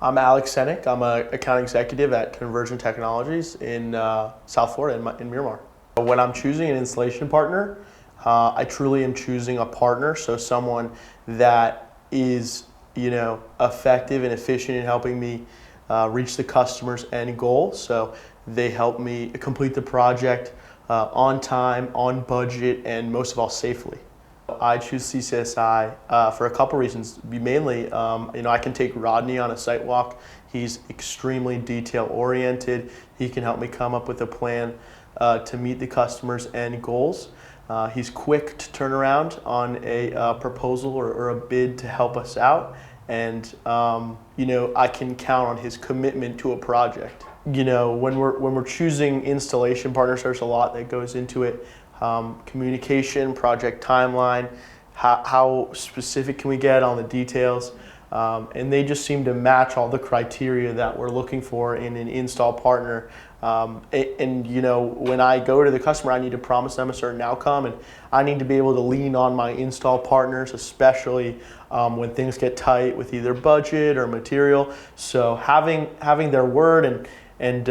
I'm Alex Senick. I'm an account executive at Convergint Technologies in South Florida, in Miramar. When I'm choosing an installation partner, I truly am choosing a partner, so someone that is, effective and efficient in helping me reach the customer's end goal. So they help me complete the project on time, on budget, and most of all, safely. I choose CCSI for a couple reasons. Mainly, I can take Rodney on a site walk. He's extremely detail oriented. He can help me come up with a plan to meet the customer's end goals. He's quick to turn around on a proposal or a bid to help us out. And I can count on his commitment to a project. When we're choosing installation partners, there's a lot that goes into it. Communication, project timeline, how specific can we get on the details, and they just seem to match all the criteria that we're looking for in an install partner. When I go to the customer, I need to promise them a certain outcome, and I need to be able to lean on my install partners, especially when things get tight with either budget or material. So having their word and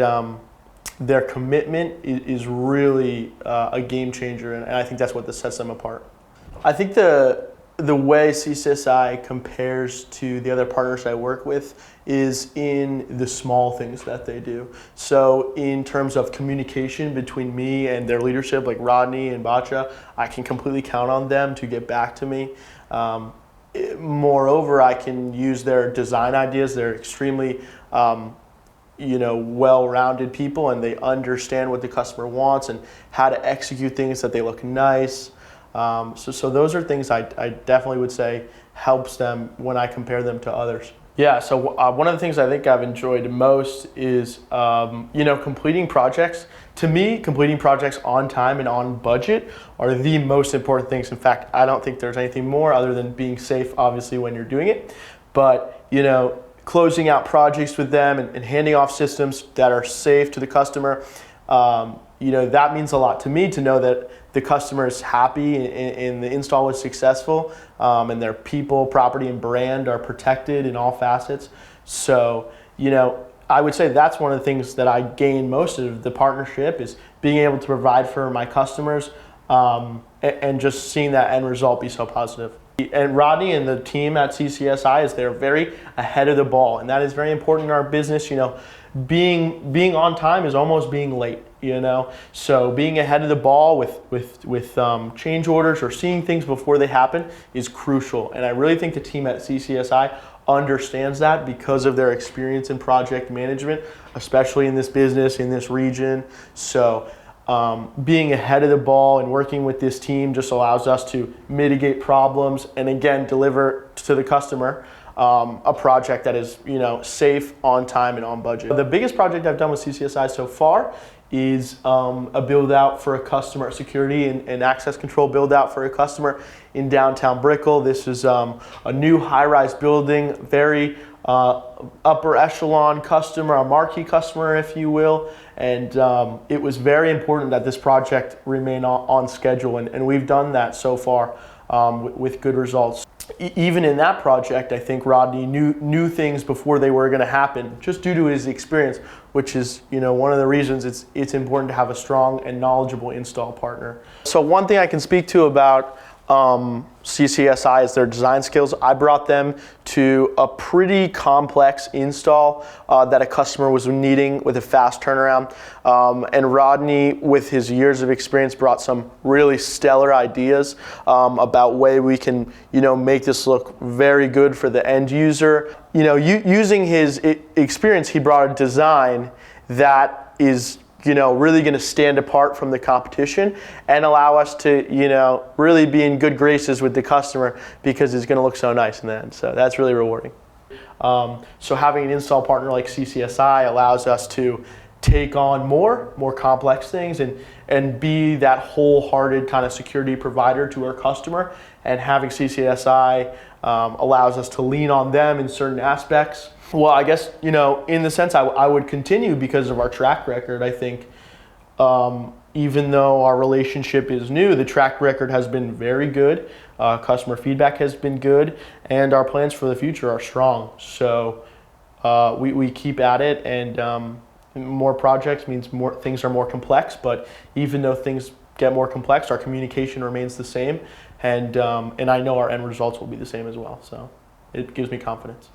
their commitment is really a game changer, and I think that's what sets them apart. I think the way CCSI compares to the other partners I work with is in the small things that they do. So in terms of communication between me and their leadership, like Rodney and Bacha, I can completely count on them to get back to me. Moreover, I can use their design ideas. They're extremely well-rounded people, and they understand what the customer wants and how to execute things that they look nice. So those are things I definitely would say helps them when I compare them to others. Yeah, so one of the things I think I've enjoyed most is, completing projects. To me, completing projects on time and on budget are the most important things. In fact, I don't think there's anything more other than being safe, obviously, when you're doing it. But, closing out projects with them and handing off systems that are safe to the customer, that means a lot to me, to know that the customer is happy and the install was successful, and their people, property, and brand are protected in all facets. So, I would say that's one of the things that I gain most of the partnership, is being able to provide for my customers, and just seeing that end result be so positive. And Rodney and the team at CCSI they're very ahead of the ball, and that is very important in our business. Being on time is almost being late. So being ahead of the ball with change orders or seeing things before they happen is crucial. And I really think the team at CCSI understands that because of their experience in project management, especially in this business, in this region. So being ahead of the ball and working with this team just allows us to mitigate problems and, again, deliver to the customer a project that is, safe, on time, and on budget. The biggest project I've done with CCSI so far is a build out for a customer, security and access control build out for a customer in downtown Brickell. This is a new high-rise building, very upper echelon customer, a marquee customer, if you will. And it was very important that this project remain on schedule, and we've done that so far with good results. Even in that project, I think Rodney knew things before they were going to happen, just due to his experience, which is one of the reasons it's important to have a strong and knowledgeable install partner. So one thing I can speak to about CCSI is their design skills. I brought them to a pretty complex install that a customer was needing with a fast turnaround. And Rodney, with his years of experience, brought some really stellar ideas about way we can, make this look very good for the end user. Using his experience, he brought a design that is really going to stand apart from the competition and allow us to, really be in good graces with the customer because it's going to look so nice in the end. So that's really rewarding. So having an install partner like CCSI allows us to take on more complex things and be that wholehearted kind of security provider to our customer. And having CCSI allows us to lean on them in certain aspects. Well, I guess, in the sense I would continue because of our track record. I think even though our relationship is new, the track record has been very good. Customer feedback has been good, and our plans for the future are strong. So we keep at it, and more projects means more things are more complex. But even though things get more complex, our communication remains the same, and I know our end results will be the same as well. So it gives me confidence.